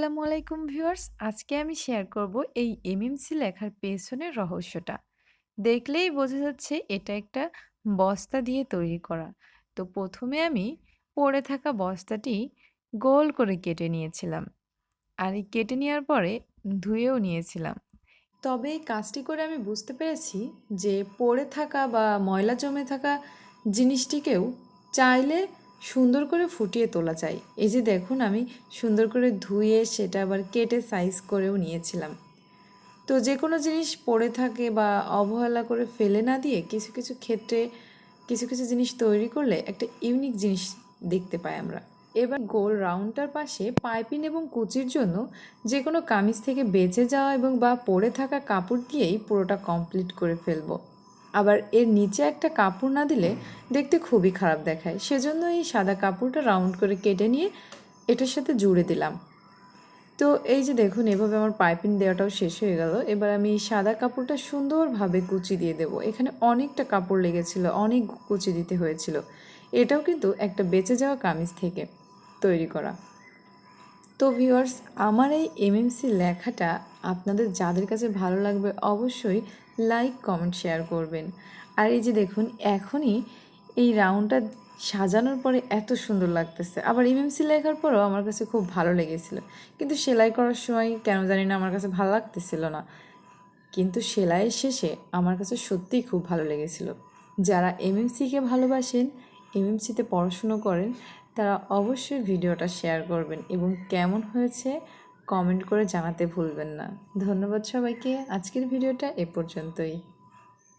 আসসালামু আলাইকুম ভিউয়ার্স। আজকে আমি শেয়ার করব এই এমএমসি লেখার পেছনের রহস্যটা। দেখলেই বোঝা যাচ্ছে এটা একটা বস্তা দিয়ে তৈরি করা। তো ১ম এ আমি পড়ে থাকা বস্তাটি গোল করে কেটে নিয়েছিলাম। আর এই কেটে নেওয়ার পরে ধুয়েও নিয়েছিলাম। তবে এই কাজটি করে আমি বুঝতে পেরেছি যে পড়ে থাকা বা ময়লা জমে থাকা জিনিসটিকেও চাইলে সুন্দর করে ফুটিয়ে তোলা যায়। এই যে দেখুন আমি সুন্দর করে ধুয়ে সেটা আবার কেটে সাইজ করেও নিয়েছিলাম। তো যে কোনো জিনিস পড়ে থাকে বা অবহেলা করে ফেলে না দিয়ে কিছু কিছু ক্ষেত্রে কিছু কিছু জিনিস তৈরি করলে একটা ইউনিক জিনিস দেখতে পাই আমরা। এবার গোল রাউন্ডটার পাশে পাইপিং এবং কুচির জন্য যে কোনো কামিজ থেকে বেঁচে যাওয়া এবং বা পরে থাকা কাপড় দিয়েই পুরোটা কমপ্লিট করে ফেলবো। আবার এর নিচে একটা কাপড় না দিলে দেখতে খুবই খারাপ দেখায়, সেজন্য এই সাদা কাপড়টা রাউন্ড করে কেটে নিয়ে এটার সাথে জুড়ে দিলাম। তো এই যে দেখুন এভাবে আমার পাইপিং দেওয়াটাও শেষ হয়ে গেল। এবার আমি এই সাদা কাপড়টা সুন্দরভাবে কুচি দিয়ে দেব। এখানে অনেকটা কাপড় লেগেছিল, অনেক কুচি দিতে হয়েছিল। এটাও কিন্তু একটা বেঁচে যাওয়া কামিজ থেকে তৈরি করা। তো ভিউয়ার্স, আমার এই এমএমসি লেখাটা আপনাদের যাদের কাছে ভালো লাগবে অবশ্যই লাইক কমেন্ট শেয়ার করবেন। আর এই যে দেখুন এখনই এই রাউন্ডটা সাজানোর পরে এত সুন্দর লাগতেছে। আবার এমএমসি লেখার পরেও আমার কাছে খুব ভালো লেগেছিল, কিন্তু সেলাই করার সময় কেন জানি না আমার কাছে ভালো লাগতেছিল না। কিন্তু সেলাইয়ের শেষে আমার কাছে সত্যিই খুব ভালো লেগেছিল। যারা এমএমসিকে ভালোবাসেন, এমএমসিতে পড়াশুনো করেন, তারা অবশ্যই ভিডিওটা শেয়ার করবেন এবং কেমন হয়েছে কমেন্ট করে জানাতে ভুলবেন না। ধন্যবাদ সবাইকে। আজকের ভিডিওটা এ পর্যন্তই।